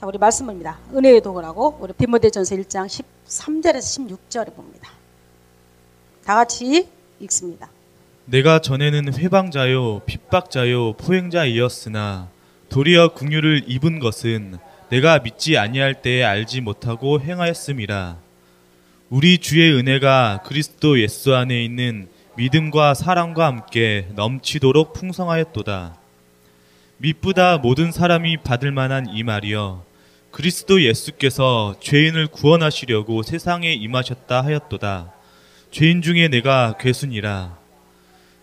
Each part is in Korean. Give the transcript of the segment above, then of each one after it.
자, 우리 말씀입니다. 은혜의 도구라고 우리 디모데전서 1장 13절에서 16절에 봅니다. 다 같이 읽습니다. 내가 전에는 회방자요 핍박자요 포행자이었으나 도리어 긍휼을 입은 것은 내가 믿지 아니할 때에 알지 못하고 행하였음이라. 우리 주의 은혜가 그리스도 예수 안에 있는 믿음과 사랑과 함께 넘치도록 풍성하였도다. 미쁘다 모든 사람이 받을 만한 이 말이여, 그리스도 예수께서 죄인을 구원하시려고 세상에 임하셨다 하였도다. 죄인 중에 내가 괴순이라.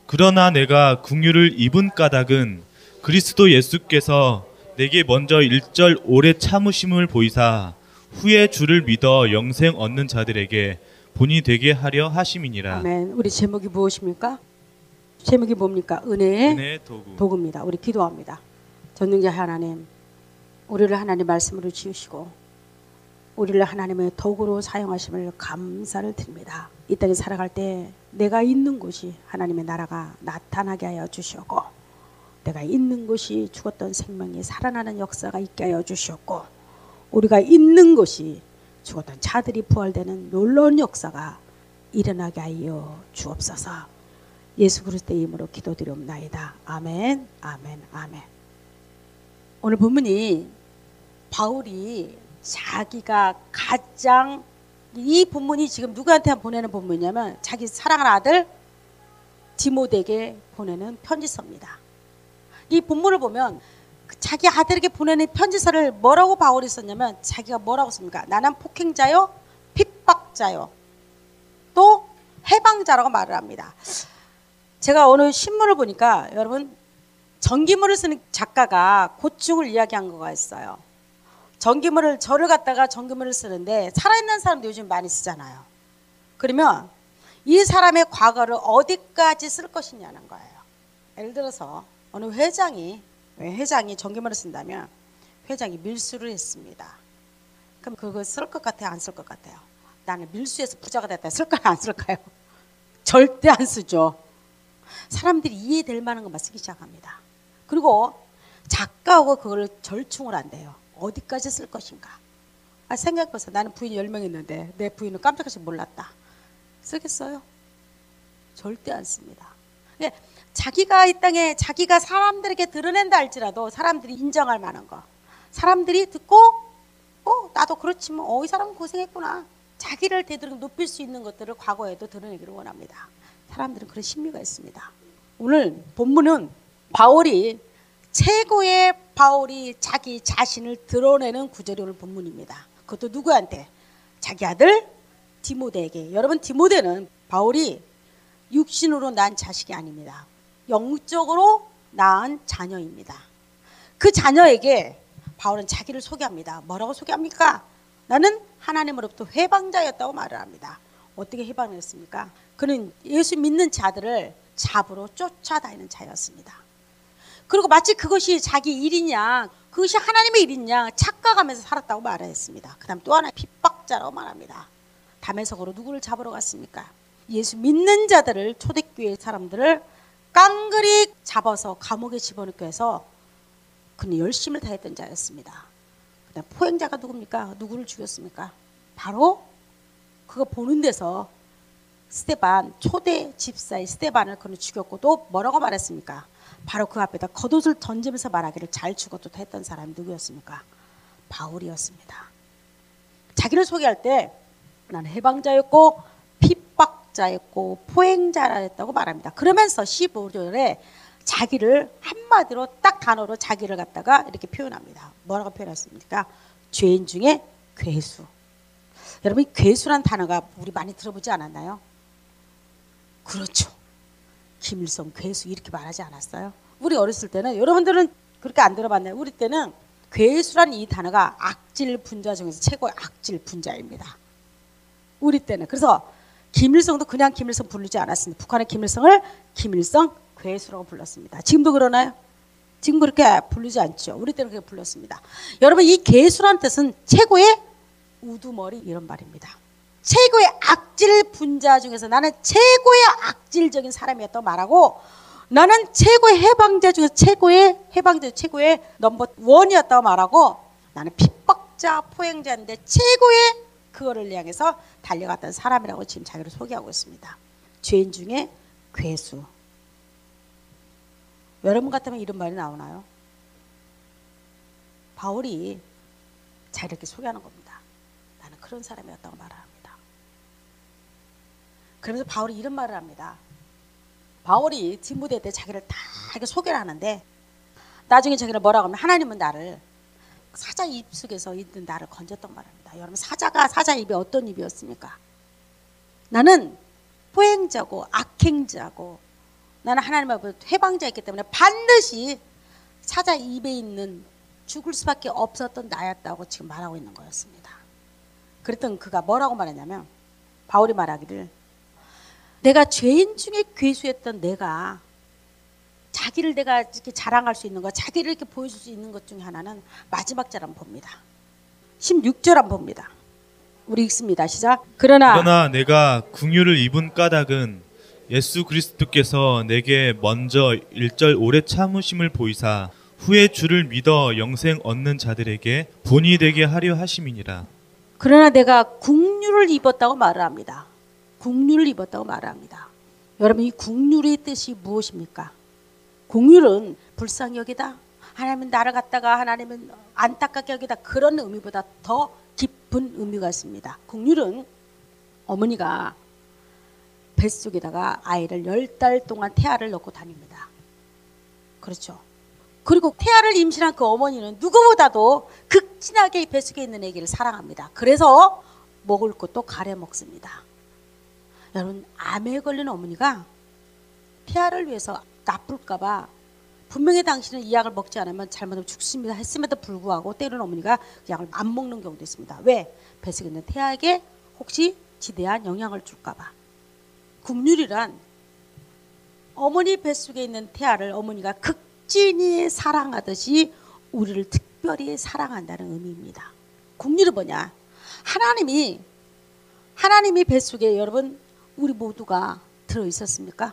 그러나 내가 긍휼을 입은 까닭은 그리스도 예수께서 내게 먼저 1절 오래 참으심을 보이사 후에 주를 믿어 영생 얻는 자들에게 본이 되게 하려 하심이니라. 아멘. 우리 제목이 무엇입니까? 제목이 뭡니까? 은혜의 도구. 도구입니다. 우리 기도합니다. 전능자 하나님, 우리를 하나님 말씀으로 지으시고 우리를 하나님의 도구로 사용하심을 감사를 드립니다. 이 땅에 살아갈 때 내가 있는 곳이 하나님의 나라가 나타나게 하여 주시옵고, 내가 있는 곳이 죽었던 생명이 살아나는 역사가 있게 하여 주시옵고, 우리가 있는 곳이 죽었던 자들이 부활되는 놀라운 역사가 일어나게 하여 주옵소서. 예수 그리스도의 이름으로 기도드리옵나이다. 아멘, 아멘, 아멘. 오늘 본문이 바울이 자기가 가장, 이 본문이 지금 누구한테 보내는 본문이냐면 자기 사랑하는 아들 디모데에게 보내는 편지서입니다. 이 본문을 보면 자기 아들에게 보내는 편지서를 뭐라고 바울이 썼냐면, 자기가 뭐라고 씁니까? 나는 폭행자요 핍박자요 또 해방자라고 말을 합니다. 제가 오늘 신문을 보니까 여러분, 전기물을 쓰는 작가가 고충을 이야기한 거가 있어요. 전기물을, 저를 갖다가 전기물을 쓰는데 살아있는 사람도 요즘 많이 쓰잖아요. 그러면 이 사람의 과거를 어디까지 쓸 것이냐는 거예요. 예를 들어서 어느 회장이 전기물을 쓴다면 회장이 밀수를 했습니다. 그럼 그거 쓸 것 같아요? 안 쓸 것 같아요? 나는 밀수해서 부자가 됐다. 쓸까요? 안 쓸까요? 절대 안 쓰죠. 사람들이 이해될 만한 것만 쓰기 시작합니다. 그리고 작가하고 그걸 절충을 한대요. 어디까지 쓸 것인가. 생각해보세요. 나는 부인이 10명 있는데 내 부인은 깜짝같이 몰랐다. 쓰겠어요? 절대 안 씁니다. 자기가 이 땅에 자기가 사람들에게 드러낸다 할지라도 사람들이 인정할 만한 거, 사람들이 듣고 나도 그렇지 뭐, 이 사람은 고생했구나, 자기를 되도록 높일 수 있는 것들을 과거에도 드러내기를 원합니다. 사람들은 그런 심리가 있습니다. 오늘 본문은 바울이 바울이 자기 자신을 드러내는 구절이 오늘 본문입니다. 그것도 누구한테? 자기 아들 디모데에게. 여러분, 디모데는 바울이 육신으로 낳은 자식이 아닙니다. 영적으로 낳은 자녀입니다. 그 자녀에게 바울은 자기를 소개합니다. 뭐라고 소개합니까? 나는 하나님으로부터 회방자였다고 말을 합니다. 어떻게 회방을 했습니까? 그는 예수 믿는 자들을 잡으러 쫓아다니는 자였습니다. 그리고 마치 그것이 자기 일이냐, 그것이 하나님의 일이냐 착각하면서 살았다고 말했습니다. 그 다음 또 하나 핍박자라고 말합니다. 담에석으로 누구를 잡으러 갔습니까? 예수 믿는 자들을, 초대교회 사람들을 깡그리 잡아서 감옥에 집어넣고 해서 그는 열심을 다했던 자였습니다. 그 다음 포행자가 누굽니까? 누구를 죽였습니까? 바로 그거 보는 데서 스데반, 초대 집사의 스데반을 그는 죽였고, 또 뭐라고 말했습니까? 바로 그 앞에다 겉옷을 던지면서 말하기를 잘 죽었다 했던 사람이 누구였습니까? 바울이었습니다. 자기를 소개할 때 나는 해방자였고 핍박자였고 포행자였다고 말합니다. 그러면서 15절에 자기를 한마디로 딱 단어로 자기를 갖다가 이렇게 표현합니다. 뭐라고 표현했습니까? 죄인 중에 괴수. 여러분, 괴수란 단어가 우리 많이 들어보지 않았나요? 그렇죠. 김일성 괴수 이렇게 말하지 않았어요? 우리 어렸을 때는, 여러분들은 그렇게 안 들어봤나요? 우리 때는 괴수란 이 단어가 악질 분자 중에서 최고의 악질 분자입니다. 우리 때는. 그래서 김일성도 그냥 김일성 부르지 않았습니다. 북한의 김일성을 김일성 괴수라고 불렀습니다. 지금도 그러나요? 지금 그렇게 부르지 않죠. 우리 때는 그렇게 불렀습니다. 여러분, 이 괴수란 뜻은 최고의 우두머리 이런 말입니다. 최고의 악질 분자 중에서 나는 최고의 악질적인 사람이었다고 말하고, 나는 최고의 해방자 중에서 최고의 해방자, 최고의 넘버 원이었다고 말하고, 나는 핍박자, 포행자인데 최고의 그거를 향해서 달려갔던 사람이라고 지금 자기를 소개하고 있습니다. 죄인 중에 괴수. 여러분 같으면 이런 말이 나오나요? 바울이 자기를 이렇게 소개하는 겁니다. 나는 그런 사람이었다고 말합니다. 그러면서 바울이 이런 말을 합니다. 바울이 디모데 때 자기를 다 이렇게 소개를 하는데, 나중에 자기를 뭐라고 하면, 하나님은 나를 사자 입 속에서 있는 나를 건졌던 말입니다. 여러분, 사자 입이 어떤 입이었습니까? 나는 포행자고 악행자고 나는 하나님 앞에 회방자였기 때문에 반드시 사자 입에 있는 죽을 수밖에 없었던 나였다고 지금 말하고 있는 거였습니다. 그랬던 그가 뭐라고 말했냐면, 바울이 말하기를, 내가 죄인 중에 괴수였던 내가, 자기를 내가 이렇게 자랑할 수 있는 것, 자기를 이렇게 보여줄 수 있는 것 중에 하나는 마지막 절 한번 봅니다. 16절 한번 봅니다. 우리 읽습니다. 시작. 그러나 내가 긍휼을 입은 까닭은 예수 그리스도께서 내게 먼저 일절 오래 참으심을 보이사 후에 주를 믿어 영생 얻는 자들에게 본이 되게 하려 하심이니라. 그러나 내가 긍휼을 입었다고 말을 합니다. 긍휼을 입었다고 말을 합니다. 여러분, 이 긍휼의 뜻이 무엇입니까? 긍휼은 불쌍히 여기다, 하나님은 나를 갖다가 하나님은 안타깝게 여기다, 그런 의미보다 더 깊은 의미가 있습니다. 긍휼은 어머니가 뱃속에다가 아이를 10달 동안 태아를 넣고 다닙니다. 그렇죠. 그리고 태아를 임신한 그 어머니는 누구보다도 극진하게 뱃속에 있는 아기를 사랑합니다. 그래서 먹을 것도 가려 먹습니다. 여러분, 암에 걸린 어머니가 태아를 위해서 나쁠까봐 분명히 당신은 이 약을 먹지 않으면 잘못하면 죽습니다 했음에도 불구하고 때로는 어머니가 그 약을 안 먹는 경우도 있습니다. 왜? 뱃속에 있는 태아에게 혹시 지대한 영향을 줄까봐. 긍휼이란 어머니 뱃속에 있는 태아를 어머니가 극진히 사랑하듯이 우리를 특별히 사랑한다는 의미입니다. 긍휼이 뭐냐? 하나님이 뱃속에 여러분 우리 모두가 들어있었습니까?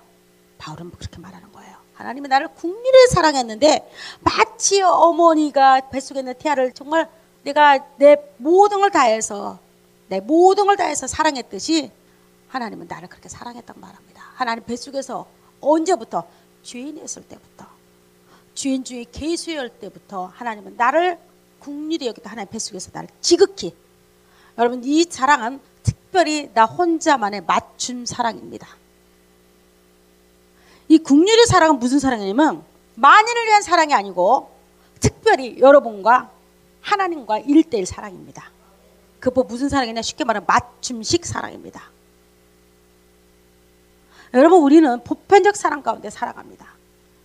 바울은 그렇게 말하는 거예요. 하나님이 나를 긍휼히 사랑했는데 마치 어머니가 뱃속에 있는 태아를 정말 내가 내 모든 걸 다해서 사랑했듯이 하나님은 나를 그렇게 사랑했다고 말합니다. 하나님 뱃속에서 언제부터? 죄인이었을 때부터, 죄인 중에 괴수였을 때부터 하나님은 나를 긍휼히 여기다 하나님 뱃속에서 나를 지극히. 여러분, 이 사랑은 특별히 나 혼자만의 맞춤 사랑입니다. 이 국률의 사랑은 무슨 사랑이냐면 만인을 위한 사랑이 아니고 특별히 여러분과 하나님과 1대1 사랑입니다. 그 무슨 사랑이냐? 쉽게 말하면 맞춤식 사랑입니다. 여러분, 우리는 보편적 사랑 가운데 살아갑니다.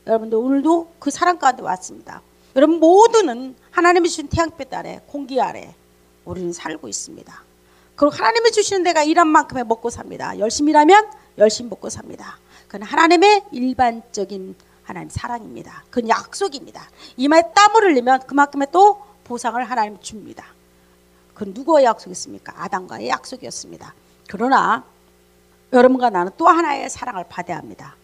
여러분들 오늘도 그 사랑 가운데 왔습니다. 여러분 모두는 하나님이 주신 태양빛 아래, 공기 아래 우리는 살고 있습니다. 그리고 하나님이 주시는 데가 일한 만큼에 먹고 삽니다. 열심히 일하면 열심히 먹고 삽니다. 그건 하나님의 일반적인 하나님 사랑입니다. 그건 약속입니다. 이마에 땀을 흘리면 그만큼의 또 보상을 하나님이 줍니다. 그건 누구와의 약속이었습니까? 아담과의 약속이었습니다. 그러나 여러분과 나는 또 하나의 사랑을 받아야 합니다.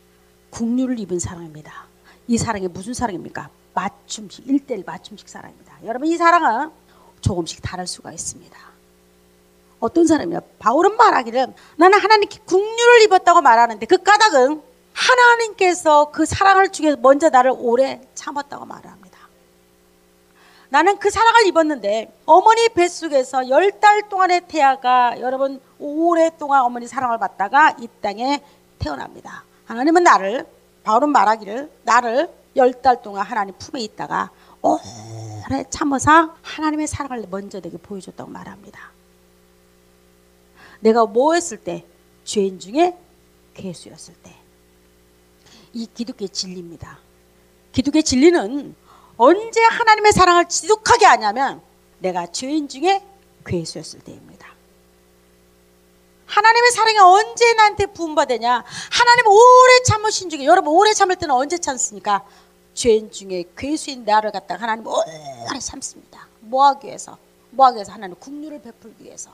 국류를 입은 사랑입니다. 이 사랑이 무슨 사랑입니까? 맞춤식, 1대1 맞춤식 사랑입니다. 여러분, 이 사랑은 조금씩 다를 수가 있습니다. 어떤 사람이요? 바울은 말하기를 나는 하나님께 국류를 입었다고 말하는데 그 까닭은 하나님께서 그 사랑을 주기 위해서 먼저 나를 오래 참았다고 말을 합니다. 나는 그 사랑을 입었는데 어머니 뱃속에서 10달 동안의 태아가 여러분 오랫동안 어머니 사랑을 받다가 이 땅에 태어납니다. 하나님은 바울은 말하기를 나를 10달 동안 하나님 품에 있다가 오래 참아서 하나님의 사랑을 먼저 내게 보여줬다고 말합니다. 내가 뭐 했을 때? 죄인 중에 괴수였을 때. 이 기독교의 진리입니다. 기독교의 진리는 언제 하나님의 사랑을 지독하게 하냐면 내가 죄인 중에 괴수였을 때입니다. 하나님의 사랑이 언제 나한테 부음받으냐? 하나님 오래 참으신 중에, 여러분 오래 참을 때는 언제 참습니까? 죄인 중에 괴수인 나를 갖다가 하나님 오래 참습니다. 뭐하기 위해서? 하나님 국류를 베풀기 위해서.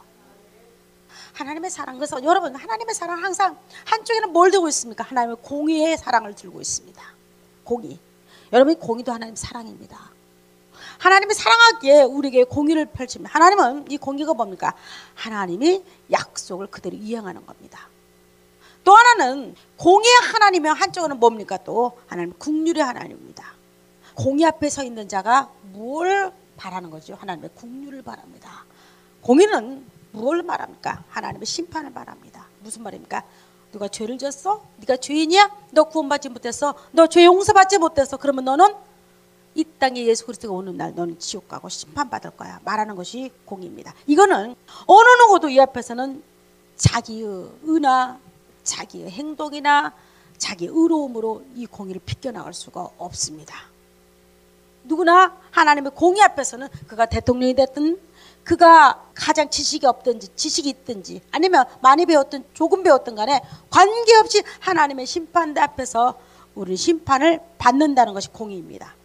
하나님의 사랑. 그래서 여러분 하나님의 사랑 항상 한쪽에는 뭘 들고 있습니까? 하나님의 공의의 사랑을 들고 있습니다. 공의. 여러분 공의도 하나님 사랑입니다. 하나님이 사랑하기에 우리에게 공의를 펼칩니다. 하나님은 이 공의가 뭡니까? 하나님이 약속을 그대로 이행하는 겁니다. 또 하나는 공의의 하나님이면 한쪽은 뭡니까? 또 하나님 국률의 하나님입니다. 공의 앞에 서 있는 자가 뭘 바라는 거죠? 하나님의 국률을 바랍니다. 공의는 뭘 말합니까? 하나님의 심판을 말합니다. 무슨 말입니까? 누가 죄를 졌어? 네가 죄인이야? 너 구원받지 못했어? 너 죄 용서받지 못했어? 그러면 너는 이 땅에 예수 그리스도가 오는 날 너는 지옥 가고 심판받을 거야. 말하는 것이 공의입니다. 이거는 어느 누구도 이 앞에서는 자기의 의나 자기의 행동이나 자기의 의로움으로 이 공의를 비껴나갈 수가 없습니다. 누구나 하나님의 공의 앞에서는 그가 대통령이 됐든 그가 가장 지식이 없든지 지식이 있든지 아니면 많이 배웠든 조금 배웠든 간에 관계없이 하나님의 심판대 앞에서 우리는 심판을 받는다는 것이 공의입니다.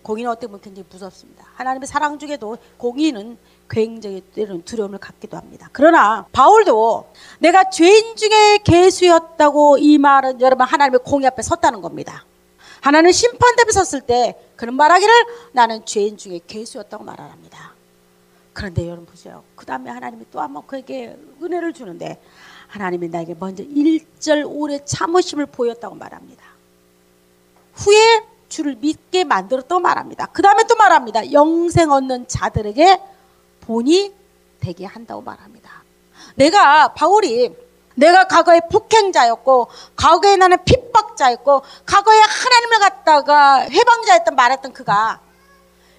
공의는 어떻게 보면 굉장히 무섭습니다. 하나님의 사랑 중에도 공의는 굉장히 때로는 두려움을 갖기도 합니다. 그러나 바울도 내가 죄인 중에 괴수였다고 이 말은 여러분 하나님의 공의 앞에 섰다는 겁니다. 하나님 심판대 앞에 섰을 때 그런 말하기를 나는 죄인 중에 괴수였다고 말합니다. 그런데 여러분 보세요. 그 다음에 하나님이 또 한 번 그에게 은혜를 주는데 하나님이 나에게 먼저 1절 오래 참으심을 보였다고 말합니다. 후에 주를 믿게 만들었다고 말합니다. 그 다음에 또 말합니다. 영생 얻는 자들에게 본이 되게 한다고 말합니다. 바울이 내가 과거에 폭행자였고 과거에 나는 핍박자였고 과거에 하나님을 갖다가 해방자였던 말했던 그가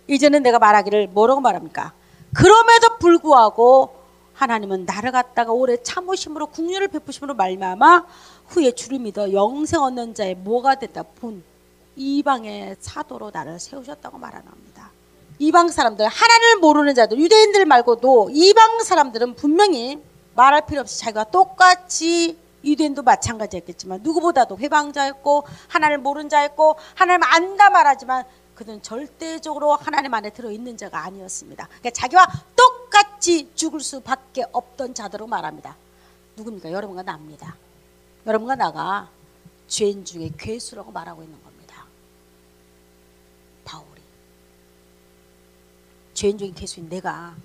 이제는 내가 말하기를 뭐라고 말합니까? 그럼에도 불구하고 하나님은 나를 갖다가 오래 참으심으로 국률을 베푸심으로 말미암아 후에 주를 믿어 영생 얻는 자의 뭐가 됐다? 본 이방의 사도로 나를 세우셨다고 말합니다. 이방 사람들, 하나님을 모르는 자들, 유대인들 말고도 이방 사람들은 분명히 말할 필요 없이 자기가 똑같이 유대인도 마찬가지였겠지만 누구보다도 회방자였고 하나님을 모르는 자였고 하나님 안다 말하지만 그들은 절대적으로 하나님 안에 들어있는 자가 아니었습니다. 그러니까 자기와 똑같이 죽을 수밖에 없던 자들로 말합니다. 누굽니까? 여러분과 나입니다. 여러분과 나가 죄인 중에 괴수라고 말하고 있는 겁니다. 바울이 죄인 중에 괴수인 내가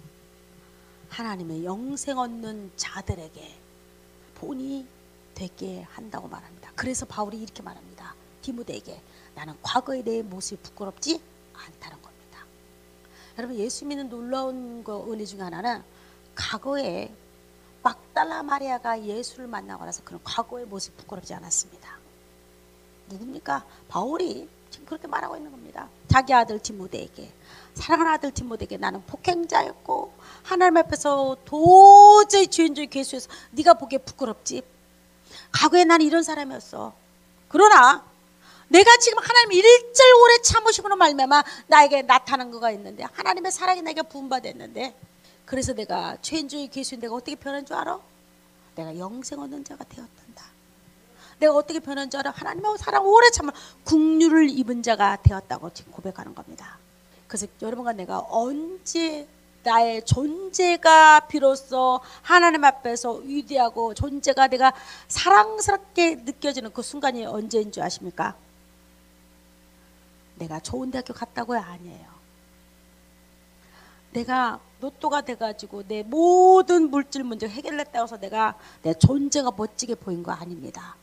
하나님의 영생 얻는 자들에게 본이 되게 한다고 말합니다. 그래서 바울이 이렇게 말합니다. 디모데에게 나는 과거의 내 모습이 부끄럽지 않다는 겁니다. 여러분 예수 믿는 놀라운 은혜 중에 하나는 과거에 막달라 마리아가 예수를 만나고 나서 그런 과거의 모습이 부끄럽지 않았습니다. 누굽니까? 바울이 지금 그렇게 말하고 있는 겁니다. 자기 아들 디모데에게, 사랑하는 아들 디모데에게 나는 폭행자였고 하나님 앞에서 도저히 죄인중에 괴수해서 네가 보기에 부끄럽지. 과거에 나는 이런 사람이었어. 그러나 내가 지금 하나님 일절 오래 참으심으로 말미암아 나에게 나타난 거가 있는데, 하나님의 사랑이 내게 부음받았는데, 그래서 내가 죄인중에 괴수인 내가 어떻게 변한 줄 알아? 내가 영생 얻는 자가 되었단다. 내가 어떻게 변한 줄 알아? 하나님의 사랑 오래 참아 국류를 입은 자가 되었다고 지금 고백하는 겁니다. 그래서 여러분과 내가 언제 나의 존재가 비로소 하나님 앞에서 위대하고 존재가 내가 사랑스럽게 느껴지는 그 순간이 언제인 줄 아십니까? 내가 좋은 대학교 갔다고요? 아니에요. 내가 로또가 돼가지고 내 모든 물질 문제를 해결했다고 해서 내가 내 존재가 멋지게 보인 거 아닙니다.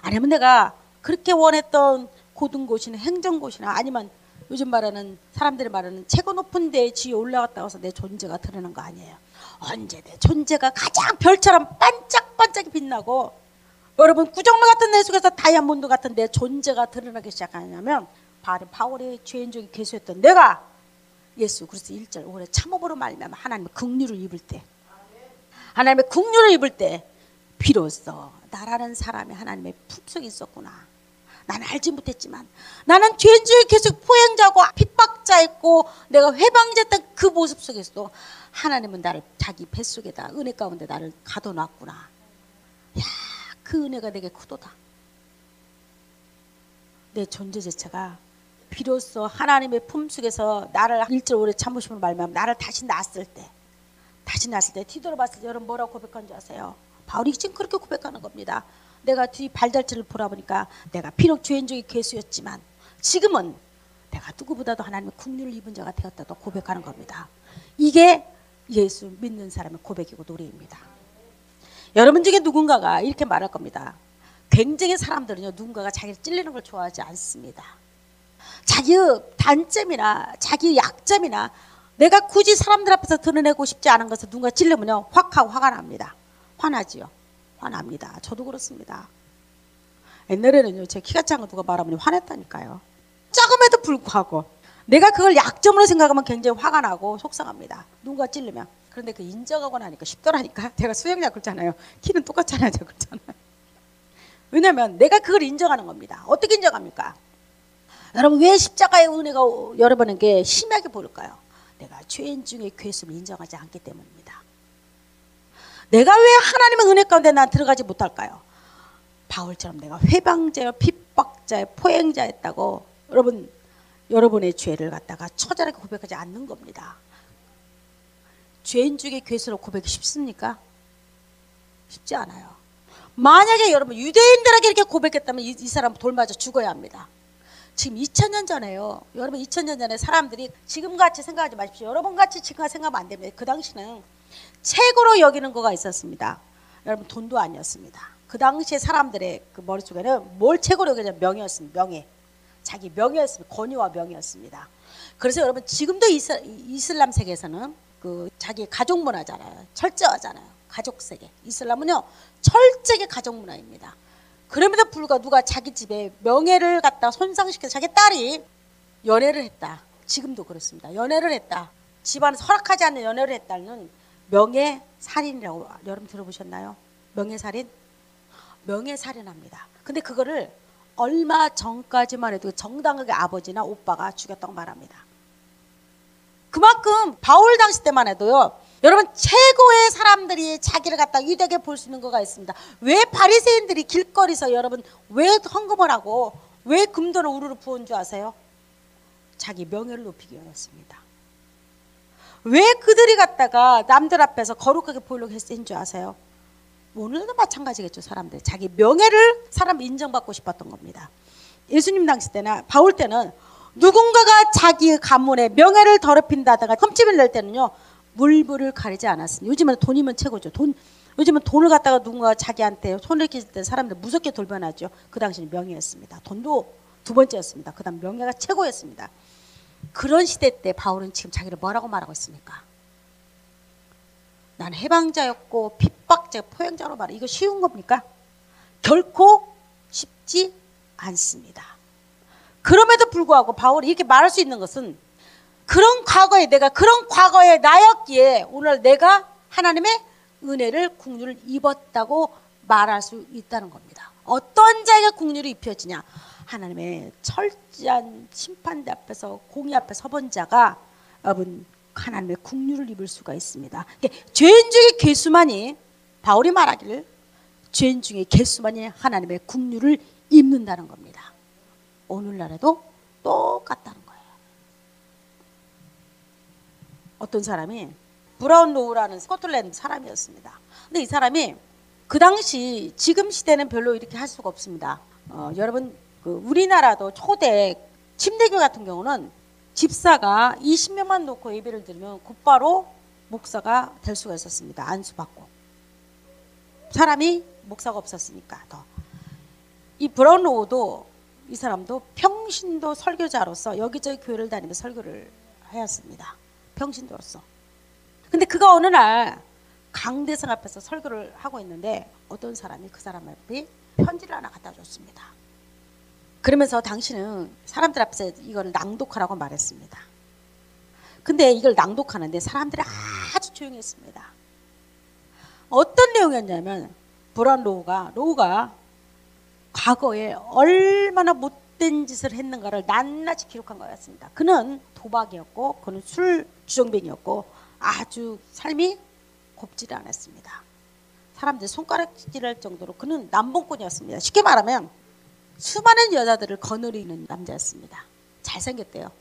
아니면 내가 그렇게 원했던 고등고시나 행정고시나 아니면 요즘 말하는 사람들이 말하는 최고 높은 데에 지위에 올라갔다고 해서 내 존재가 드러난 거 아니에요. 언제 내 존재가 가장 별처럼 반짝반짝 빛나고 여러분 구정물 같은 내 속에서 다이아몬드 같은 내 존재가 드러나기 시작하냐면 바울의 죄인중에 괴수했던 내가 예수 그리스도 1절 오래 참음으로 말미암아 하나님의 긍휼을 입을 때, 하나님의 긍휼을 입을 때 비로소 나라는 사람이 하나님의 품속에 있었구나. 나는 알지 못했지만 나는 죄인중에 계속 포행자고 핍박자였고 내가 회방자였던 그 모습 속에서도 하나님은 나를 자기 뱃속에다 은혜 가운데 나를 가둬놨구나. 야, 그 은혜가 내게 크도다. 내 존재 자체가 비로소 하나님의 품속에서 나를 일절 오래 참으심으로 말미암아 나를 다시 낳았을 때 뒤돌아봤을 때 여러분 뭐라고 고백한 줄 아세요? 바울이 지금 그렇게 고백하는 겁니다. 내가 뒤 발자취를 돌아보니까 내가 비록 죄인 중에 괴수였지만 지금은 내가 누구보다도 하나님의 긍휼을 입은 자가 되었다고 고백하는 겁니다. 이게 예수 믿는 사람의 고백이고 노래입니다. 여러분 중에 누군가가 이렇게 말할 겁니다. 굉장히 사람들은요, 누군가가 자기를 찔리는 걸 좋아하지 않습니다. 자기의 단점이나 자기의 약점이나 내가 굳이 사람들 앞에서 드러내고 싶지 않은 것을 누군가 찔르면요 확 하고 화가 납니다. 화나지요. 화납니다. 저도 그렇습니다. 옛날에는요 제 키가 작은 거 누가 말하면 화냈다니까요. 작음에도 불구하고 내가 그걸 약점으로 생각하면 굉장히 화가 나고 속상합니다. 누군가 찔르면. 그런데 그 인정하고 나니까 쉽더라니까. 제가 수영약 그렇잖아요. 키는 똑같잖아요. 제가 그렇잖아요. 왜냐하면 내가 그걸 인정하는 겁니다. 어떻게 인정합니까? 여러분 왜 십자가의 은혜가 여러분에게 심하게 보일까요? 내가 죄인 중에 괴수를 인정하지 않기 때문입니다. 내가 왜 하나님의 은혜 가운데 난 들어가지 못할까요? 바울처럼 내가 회방자여 핍박자여 포행자였다고 여러분의 죄를 갖다가 처절하게 고백하지 않는 겁니다. 죄인 중에 괴수로 고백이 쉽습니까? 쉽지 않아요. 만약에 여러분 유대인들에게 이렇게 고백했다면 이 사람 돌 맞아 죽어야 합니다. 지금 2000년 전에요. 여러분 2000년 전에 사람들이 지금같이 생각하지 마십시오. 여러분같이 지금 생각하면 안 됩니다. 그 당시는 최고로 여기는 거가 있었습니다. 여러분 돈도 아니었습니다. 그 당시에 사람들의 그 머릿속에는 뭘 최고로 여기냐면 명예였습니다. 명예. 자기 명예였습니다. 권위와 명예였습니다. 그래서 여러분 지금도 이슬람 세계에서는 그 자기 가족 문화잖아요. 철저하잖아요. 가족 세계. 이슬람은요 철저하게 가족 문화입니다. 그럼에도 불구하고 누가 자기 집에 명예를 갖다 손상시켜서 자기 딸이 연애를 했다. 지금도 그렇습니다. 연애를 했다. 집안에서 허락하지 않는 연애를 했다는 명예살인이라고 여러분 들어보셨나요? 명예살인? 명예살인합니다. 근데 그거를 얼마 전까지만 해도 정당하게 아버지나 오빠가 죽였다고 말합니다. 그만큼 바울 당시 때만 해도요. 여러분 최고의 사람들이 자기를 갖다 위대하게 볼 수 있는 거가 있습니다. 왜 바리새인들이 길거리에서 여러분 왜 헌금을 하고 왜 금도를 우르르 부은 줄 아세요? 자기 명예를 높이기 위해서입니다. 왜 그들이 갖다가 남들 앞에서 거룩하게 보이려고 했는 줄 아세요? 오늘도 마찬가지겠죠. 사람들 자기 명예를 사람 인정받고 싶었던 겁니다. 예수님 당시 때나 바울 때는 누군가가 자기 가문의 명예를 더럽힌다든가 흠집을 낼 때는요 물불을 가리지 않았습니다. 요즘은 돈이면 최고죠. 요즘은 돈을 갖다가 누군가 자기한테 손을 끼칠 때 사람들 무섭게 돌변하죠. 그 당시는 명예였습니다. 돈도 두 번째였습니다. 그 다음 명예가 최고였습니다. 그런 시대 때 바울은 지금 자기를 뭐라고 말하고 있습니까? 난 해방자였고 핍박자 포행자로 말해. 이거 쉬운 겁니까? 결코 쉽지 않습니다. 그럼에도 불구하고 바울이 이렇게 말할 수 있는 것은 그런 과거의 나였기에 오늘 내가 하나님의 은혜를 긍휼을 입었다고 말할 수 있다는 겁니다. 어떤 자에게 긍휼이 입혀지냐? 하나님의 철저한 심판대 앞에서 공의 앞에 서본 자가 여러분 하나님의 긍휼을 입을 수가 있습니다. 죄인 중에 괴수만이 바울이 말하기를 죄인 중에 괴수만이 하나님의 긍휼을 입는다는 겁니다. 오늘날에도 똑같다는 거예요. 어떤 사람이 브라운로우라는 스코틀랜드 사람이었습니다. 근데 이 사람이 그 당시 지금 시대는 별로 이렇게 할 수가 없습니다. 여러분 우리나라도 초대 침례교 같은 경우는 집사가 20명만 놓고 예배를 드리면 곧바로 목사가 될 수가 있었습니다. 안수받고. 사람이 목사가 없었으니까 더. 이 브라운로우도 이 사람도 평신도 설교자로서 여기저기 교회를 다니며 설교를 하였습니다. 평신도로서. 근데 그가 어느 날 강대상 앞에서 설교를 하고 있는데 어떤 사람이 그 사람 앞에 편지를 하나 갖다 줬습니다. 그러면서 당신은 사람들 앞에서 이걸 낭독하라고 말했습니다. 근데 이걸 낭독하는데 사람들이 아주 조용했습니다. 어떤 내용이었냐면 로우가 과거에 얼마나 못된 짓을 했는가를 낱낱이 기록한 거였습니다. 그는 도박이었고 그는 술 주정뱅이였고 아주 삶이 곱지를 않았습니다. 사람들이 손가락질할 정도로 그는 남봉꾼이었습니다. 쉽게 말하면 수많은 여자들을 거느리는 남자였습니다. 잘생겼대요.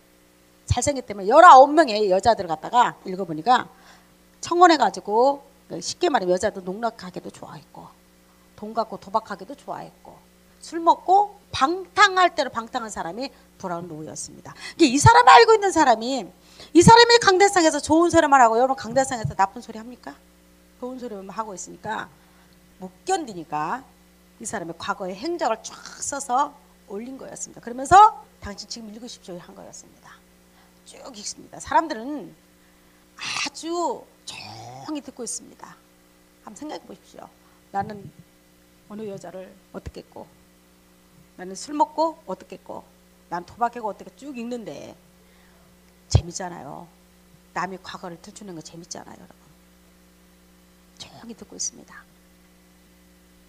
잘생겼다면 19명의 여자들을 갖다가 읽어보니까 청혼해가지고 쉽게 말하면 여자도 농락하기도 좋아했고 돈 갖고 도박하기도 좋아했고 술 먹고 방탕할 대로 방탕한 사람이 브라운로우였습니다. 이 사람을 알고 있는 사람이 이 사람이 강대상에서 좋은 소리만 하고 여러분 강대상에서 나쁜 소리 합니까? 좋은 소리만 하고 있으니까 못 견디니까 이 사람의 과거의 행적을 쫙 써서 올린 거였습니다. 그러면서 당신 지금 읽으십시오 한 거였습니다. 쭉 읽습니다. 사람들은 아주 조용히 듣고 있습니다. 한번 생각해 보십시오. 나는 어느 여자를 어떻게 했고 나는 술 먹고 어떻게 했고 난 도박하고 어떻게 쭉 읽는데 재밌잖아요. 남의 과거를 들추는 거 재밌잖아요. 여러분. 조용히 듣고 있습니다.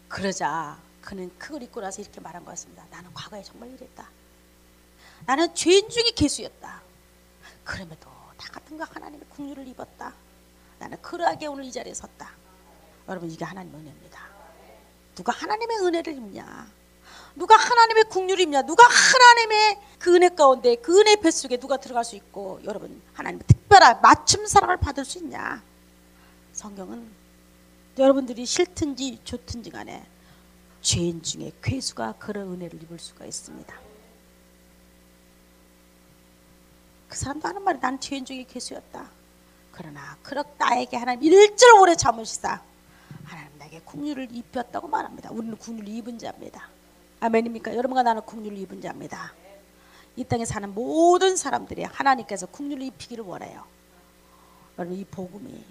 그러자 그는 그걸 읽고 나서 이렇게 말한 거였습니다. 나는 과거에 정말 이랬다. 나는 죄인 중에 괴수였다. 그럼에도 다 같은 거 하나님의 긍휼을 입었다. 나는 그러하게 오늘 이 자리에 섰다. 여러분 이게 하나님의 은혜입니다. 누가 하나님의 은혜를 입냐? 누가 하나님의 긍휼을 입냐? 누가 하나님의 그 은혜 가운데 그 은혜 뱃속에 누가 들어갈 수 있고 여러분 하나님의 특별한 맞춤 사랑을 받을 수 있냐? 성경은 여러분들이 싫든지 좋든지 간에 죄인 중에 괴수가 그런 은혜를 입을 수가 있습니다. 그 사람도 하는 말이 나는 죄인 중에 괴수였다. 그러나 나에게 하나님 일절 오래 참으시사 하나님 나에게 긍휼을 입혔다고 말합니다. 우리는 긍휼을 입은 자입니다. 아멘입니까? 여러분과 나는 긍휼을 입은 자입니다. 이 땅에 사는 모든 사람들이 하나님께서 긍휼을 입히기를 원해요. 여러분 이 복음이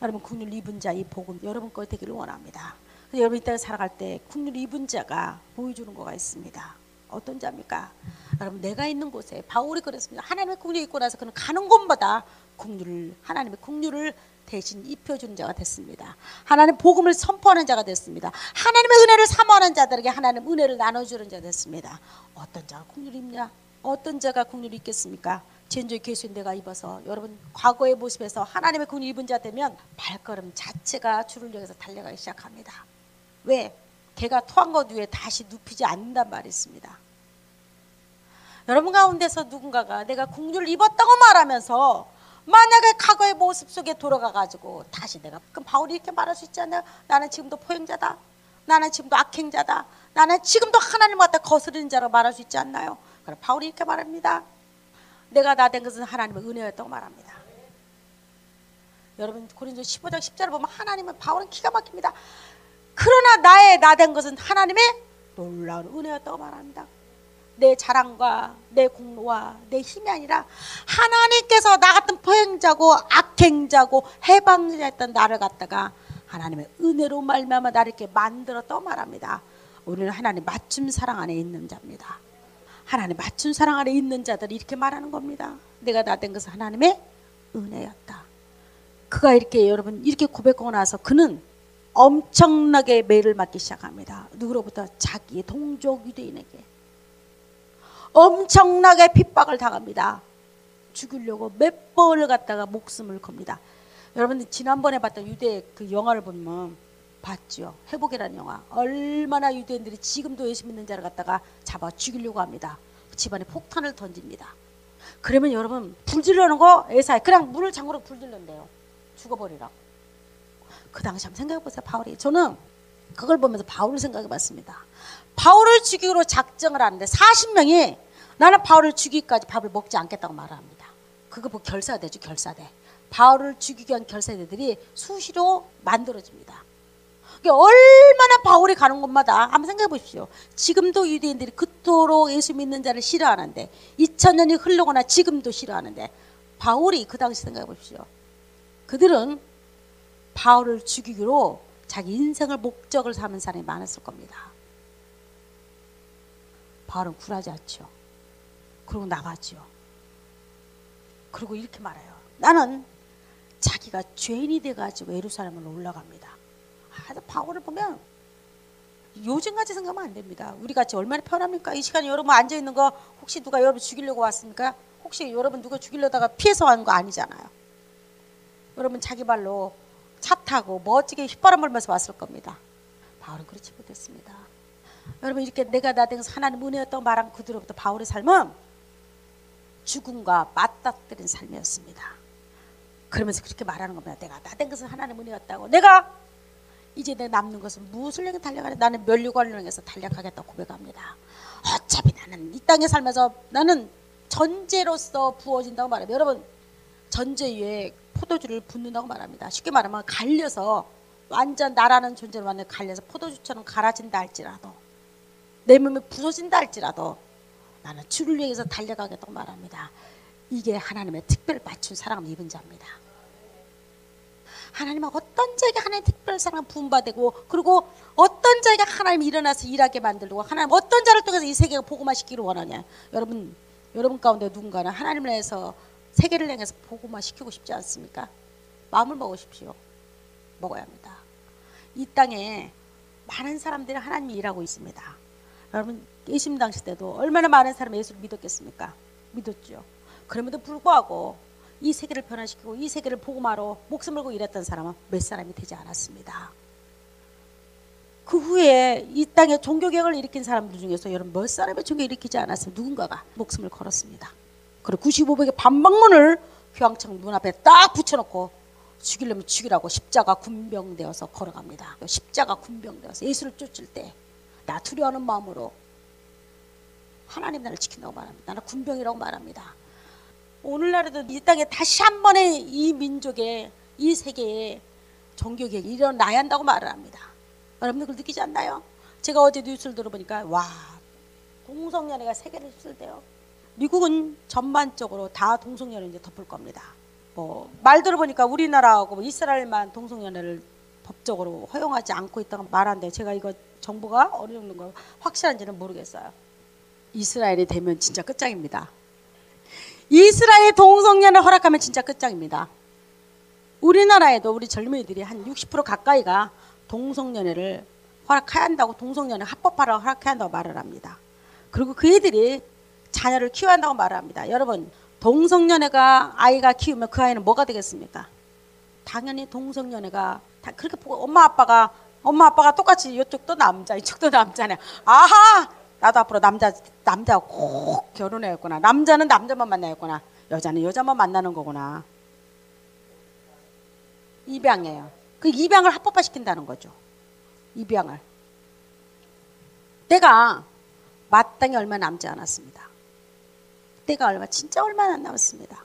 여러분 긍휼을 입은 자 이 복음 여러분 거 되기를 원합니다. 여러분 이 땅에 살아갈 때 긍휼을 입은 자가 보여주는 거가 있습니다. 어떤 자입니까? 여러분 내가 있는 곳에 바울이 그랬습니다. 하나님의 긍휼을 입고 나서 그는 가는 곳마다 하나님의 긍휼을 대신 입혀주는 자가 됐습니다. 하나님 복음을 선포하는 자가 됐습니다. 하나님의 은혜를 사모하는 자들에게 하나님 은혜를 나눠주는 자가 됐습니다. 어떤 자가 긍휼을 입냐? 어떤 자가 긍휼을 입겠습니까? 죄인중에 괴수인 내가 입어서 여러분 과거의 모습에서 하나님의 긍휼을 입은 자 되면 발걸음 자체가 주를 향해서 달려가기 시작합니다. 왜? 개가 토한 것 위에 다시 눕히지 않는단 말이 있습니다. 여러분 가운데서 누군가가 내가 긍휼을 입었다고 말하면서 만약에 과거의 모습 속에 돌아가가지고 다시 내가 그럼 바울이 이렇게 말할 수 있지 않나요? 나는 지금도 포행자다. 나는 지금도 악행자다. 나는 지금도 하나님 갖다 거스르는 자라고 말할 수 있지 않나요? 그럼 바울이 이렇게 말합니다. 내가 나 된 것은 하나님의 은혜였다고 말합니다. 여러분 고린도 15장 10절을 보면 하나님은 바울은 기가 막힙니다. 그러나 나 된 것은 하나님의 놀라운 은혜였다고 말합니다. 내 자랑과 내 공로와 내 힘이 아니라 하나님께서 나 같은 포행자고 악행자고 해방자였던 나를 갖다가 하나님의 은혜로 말미암아 나를 이렇게 만들었다고 말합니다. 우리는 하나님 맞춤 사랑 안에 있는 자입니다. 하나님 맞춤 사랑 안에 있는 자들이 이렇게 말하는 겁니다. 내가 나 된 것은 하나님의 은혜였다. 그가 이렇게 여러분 이렇게 고백하고 나서 그는 엄청나게 매를 맞기 시작합니다. 누구로부터? 자기의 동족 유대인에게 엄청나게 핍박을 당합니다. 죽이려고 몇 번을 갖다가 목숨을 겁니다. 여러분 지난번에 봤던 유대 그 영화를 보면 봤죠. 회복이라는 영화. 얼마나 유대인들이 지금도 예수 믿는 자를 갖다가 잡아 죽이려고 합니다. 집안에 폭탄을 던집니다. 그러면 여러분 불 지르는 거 에사야 그냥 문을 잠그고 불 지른대요. 죽어버리라고. 그 당시 한번 생각해 보세요. 바울이. 저는 그걸 보면서 바울을 생각해 봤습니다. 바울을 죽이기로 작정을 하는데 40명이 나는 바울을 죽이기까지 밥을 먹지 않겠다고 말합니다. 그거 뭐 결사대죠. 결사대. 바울을 죽이기 위한 결사대들이 수시로 만들어집니다. 얼마나 바울이 가는 곳마다 한번 생각해 보십시오. 지금도 유대인들이 그토록 예수 믿는 자를 싫어하는데 2000년이 흐르거나 지금도 싫어하는데 바울이 그 당시 생각해 보십시오. 그들은 바울을 죽이기로 자기 인생을 목적을 삼은 사람이 많았을 겁니다. 바울은 굴하지 않죠. 그리고 나가죠. 그리고 이렇게 말해요. 나는 자기가 죄인이 돼가지고 예루살렘으로 올라갑니다. 바울을 보면 요즘같이 생각하면 안 됩니다. 우리같이 얼마나 편합니까? 이 시간에 여러분 앉아있는 거 혹시 누가 여러분 죽이려고 왔습니까? 혹시 여러분 누가 죽이려다가 피해서 간 거 아니잖아요. 여러분 자기 발로 차 타고 멋지게 휘바람 불면서 왔을 겁니다. 바울은 그렇지 못했습니다. 여러분 이렇게 내가 나 된 하나님 은혜였다고 말한 그들로부터 바울의 삶은 죽음과 맞닥뜨린 삶이었습니다. 그러면서 그렇게 말하는 겁니다. 내가 나 된 것은 하나님 은혜였다고. 내가 이제 내 남는 것은 무엇을 향해 달려가래? 나는 면류관을 향해서 달려가겠다고 고백합니다. 어차피 나는 이 땅에 살면서 나는 전제로서 부어진다고 말합니다. 여러분 전제 위에 포도주를 붓는다고 말합니다. 쉽게 말하면 갈려서 완전 나라는 존재로 완전 갈려서 포도주처럼 갈아진다 할지라도 내 몸이 부서진다 할지라도 나는 주를 위해서 달려가겠다고 말합니다. 이게 하나님의 특별 맞춘 사랑을 입은 자입니다. 하나님은 어떤 자에게 하나님의 특별 사랑을 부음받고 그리고 어떤 자에게 하나님이 일어나서 일하게 만들고 하나님 어떤 자를 통해서 이 세계가 복음화시키기를 원하냐. 여러분 가운데 누군가는 하나님을 위해서 세계를 향해서 복음화시키고 싶지 않습니까? 마음을 먹으십시오. 먹어야 합니다. 이 땅에 많은 사람들이 하나님이 일하고 있습니다. 여러분 예수님 당시 때도 얼마나 많은 사람이 예수를 믿었겠습니까? 믿었죠. 그럼에도 불구하고 이 세계를 변화시키고 이 세계를 복음화로 목숨 걸고 일했던 사람은 몇 사람이 되지 않았습니다. 그 후에 이 땅에 종교개혁을 일으킨 사람들 중에서 여러분 몇 사람의 종교를 일으키지 않았으면 누군가가 목숨을 걸었습니다. 그리고 95백의 반박문을 휘황청 눈앞에 딱 붙여놓고 죽이려면 죽이라고 십자가 군병되어서 걸어갑니다. 십자가 군병되어서 예수를 쫓을 때 나 두려워하는 마음으로 하나님 나를 지킨다고 말합니다. 나는 군병이라고 말합니다. 오늘날에도 이 땅에 다시 한 번의 이 민족의 이 세계의 종교개혁이 일어나야 한다고 말을 합니다. 여러분들 그걸 느끼지 않나요? 제가 어제 뉴스를 들어보니까 와 동성연애가 세계를 휩쓸대요. 미국은 전반적으로 다 동성연애 이제 덮을 겁니다. 뭐 말 들어보니까 우리나라하고 이스라엘만 동성연애를 법적으로 허용하지 않고 있다고 말하는데 제가 이거 정보가 어느 정도가 확실한지는 모르겠어요. 이스라엘이 되면 진짜 끝장입니다. 이스라엘 동성연애 허락하면 진짜 끝장입니다. 우리나라에도 우리 젊은이들이 한 60% 가까이가 동성연애를 허락해야 한다고 동성연애 합법화를 허락해야 한다고 말을 합니다. 그리고 그 애들이 자녀를 키워야 한다고 말을 합니다. 여러분 동성연애가 아이가 키우면 그 아이는 뭐가 되겠습니까? 당연히 동성연애가 다 그렇게 보고 엄마 아빠가 똑같이 이쪽도 남자 이쪽도 남자네. 아하 나도 앞으로 남자 꼭 결혼해야겠구나. 남자는 남자만 만나야겠구나. 여자는 여자만 만나는 거구나. 입양이에요. 그 입양을 합법화시킨다는 거죠. 입양을. 때가 마땅히 얼마 남지 않았습니다. 때가 진짜 얼마 안 남았습니다.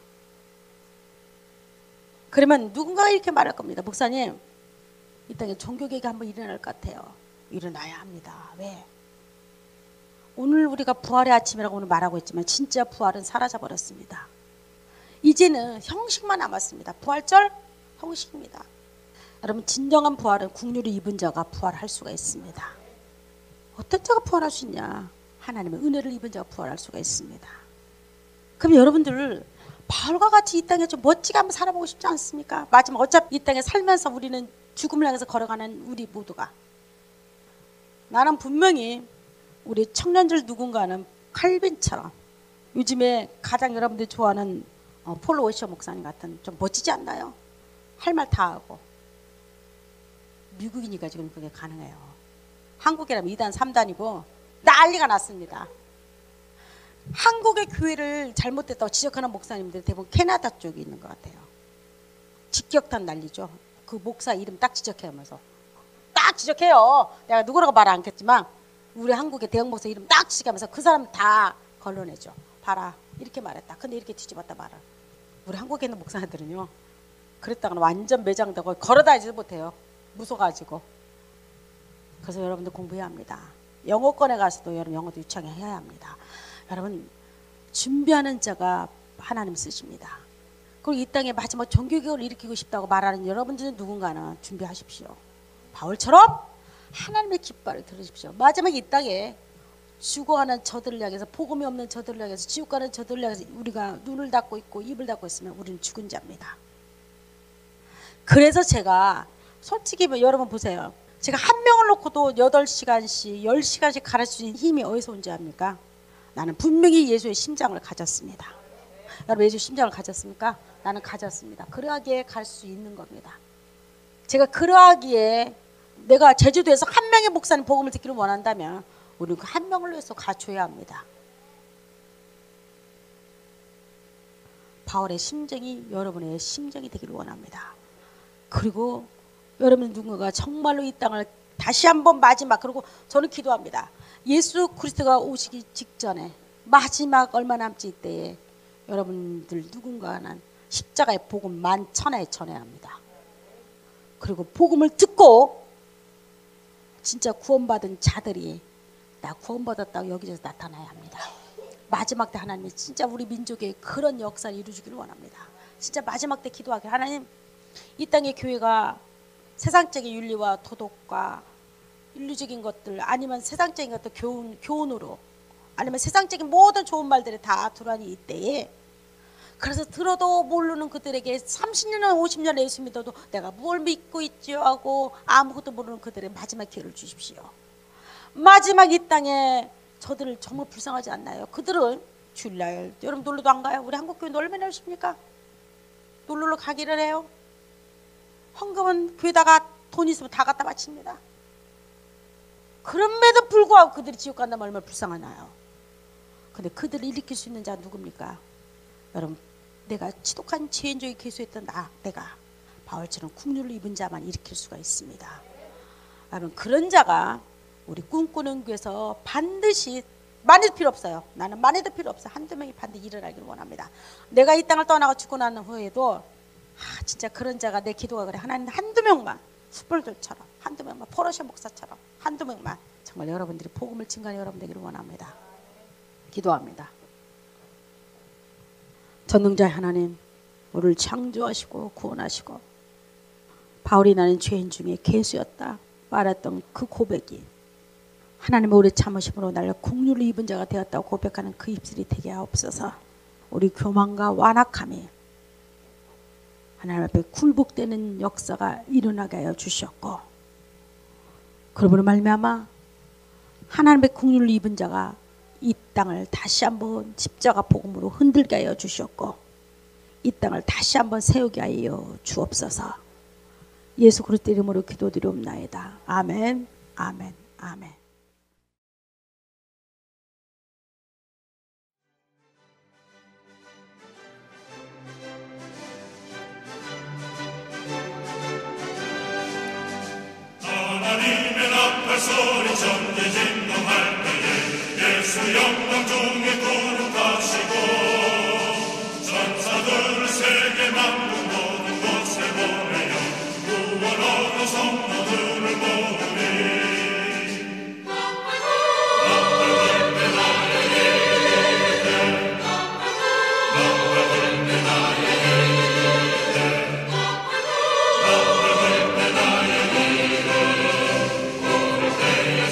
그러면 누군가가 이렇게 말할 겁니다. 목사님 이 땅에 종교개혁이 한번 일어날 것 같아요. 일어나야 합니다. 왜? 오늘 우리가 부활의 아침이라고 오늘 말하고 있지만 진짜 부활은 사라져버렸습니다. 이제는 형식만 남았습니다. 부활절 형식입니다. 여러분 진정한 부활은 국률을 입은 자가 부활할 수가 있습니다. 어떤 자가 부활할 수 있냐? 하나님의 은혜를 입은 자가 부활할 수가 있습니다. 그럼 여러분들 바울과 같이 이 땅에 좀 멋지게 한번 살아보고 싶지 않습니까? 마지막 어차피 이 땅에 살면서 우리는 죽음을 향해서 걸어가는 우리 모두가, 나는 분명히 우리 청년들 누군가는 칼빈처럼 요즘에 가장 여러분들이 좋아하는 폴 워셔 목사님 같은 좀 멋지지 않나요? 할 말 다 하고. 미국이니까 지금 그게 가능해요. 한국이라면 2단 3단이고 난리가 났습니다. 한국의 교회를 잘못됐다고 지적하는 목사님들이 대부분 캐나다 쪽에 있는 것 같아요. 직격탄 난리죠. 그 목사 이름 딱 지적해하면서 딱 지적해요. 내가 누구라고 말 안 했지만 우리 한국의 대형 목사 이름 딱 지적하면서 그 사람 다 걸러내죠. 봐라 이렇게 말했다. 근데 이렇게 뒤집었다 말아. 우리 한국에 있는 목사들은요, 그랬다가는 완전 매장되고 걸어다니지도 못해요. 무서워가지고. 그래서 여러분들 공부해야 합니다. 영어권에 가서도 여러분 영어도 유창해야 합니다. 여러분 준비하는 자가 하나님 쓰십니다. 그리고 이 땅에 마지막 종교개혁을 일으키고 싶다고 말하는 여러분들은 누군가는 준비하십시오. 바울처럼 하나님의 깃발을 들으십시오. 마지막 이 땅에 죽어가는 저들을 향해서, 복음이 없는 저들을 향해서, 지옥 가는 저들을 향해서 우리가 눈을 닫고 있고 입을 닫고 있으면 우리는 죽은 자입니다. 그래서 제가 솔직히 여러분 보세요. 제가 한 명을 놓고도 8시간씩 10시간씩 가르칠 수 있는 힘이 어디서 온지 압니까? 나는 분명히 예수의 심장을 가졌습니다. 여러분 예수의 심장을 가졌습니까? 나는 가졌습니다. 그러하기에 갈 수 있는 겁니다. 제가 그러하기에 내가 제주도에서 한 명의 목사님 복음을 듣기를 원한다면 우리는 그 한 명을 위해서 가줘야 합니다. 바울의 심정이 여러분의 심정이 되기를 원합니다. 그리고 여러분 누군가가 정말로 이 땅을 다시 한번 마지막, 그리고 저는 기도합니다. 예수 그리스도가 오시기 직전에 마지막 얼마 남지 때에 여러분들 누군가는 십자가의 복음 만천하에 전해야 합니다. 그리고 복음을 듣고 진짜 구원받은 자들이 나 구원받았다고 여기저기서 나타나야 합니다. 마지막 때 하나님이 진짜 우리 민족의 그런 역사를 이루어주기를 원합니다. 진짜 마지막 때 기도하길, 하나님 이 땅의 교회가 세상적인 윤리와 도덕과 윤리적인 것들, 아니면 세상적인 것들 교훈으로, 아니면 세상적인 모든 좋은 말들이 다 들어가니 이때에, 그래서 들어도 모르는 그들에게 30년이나 50년 예수 믿어도 내가 뭘 믿고 있지요 하고 아무것도 모르는 그들의 마지막 기회를 주십시오. 마지막 이 땅에 저들을 정말 불쌍하지 않나요? 그들은 주일날 여러분 놀러도 안 가요? 우리 한국교회 얼마나 열심입니까? 놀러 가기를 해요. 헌금은 교회다가 돈 있으면 다 갖다 바칩니다. 그럼에도 불구하고 그들이 지옥 간다면 얼마나 불쌍하나요? 근데 그들을 일으킬 수 있는 자 누굽니까? 여러분, 내가 지독한 죄인적인 개수했던 내가 바울처럼 국류를 입은 자만 일으킬 수가 있습니다. 여러분, 그런 자가 우리 꿈꾸는 교회에서 반드시, 많이도 필요 없어요. 나는 많이도 필요 없어. 한두 명이 반드시 일어나기를 원합니다. 내가 이 땅을 떠나가 죽고 난 후에도 진짜 그런 자가, 내 기도가 그래. 하나님 한두 명만, 숯불들처럼 한두 명만, 포러셔 목사처럼 한두 명만 정말 여러분들이 복음을 증가하는 여러분 되기를 원합니다. 기도합니다. 전능자 하나님, 우리를 창조하시고 구원하시고 바울이 나는 죄인 중에 괴수였다 말했던 그 고백이 하나님의 오래 참으심으로 나를 국류를 입은 자가 되었다고 고백하는 그 입술이 되게 하옵소서. 우리 교만과 완악함이 하나님 앞에 굴복되는 역사가 일어나게 하여 주셨고, 그러므로 말미암아 하나님의 국류를 입은 자가 이 땅을 다시 한번 십자가 복음으로 흔들게 하여 주셨고, 이 땅을 다시 한번 세우게 하여 주옵소서. 예수 그리스도 이름으로 기도드리옵나이다. 아멘, 아멘, 아멘. 하나님의 나팔 소리 전개 진동할 때에 예수 영광 중에 거룩하시고 전사들을 세계 만국 모든 곳에 보내어 구원 얻은 성도들을 모으리. 나팔 불때 나의 길을 고를 때에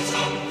참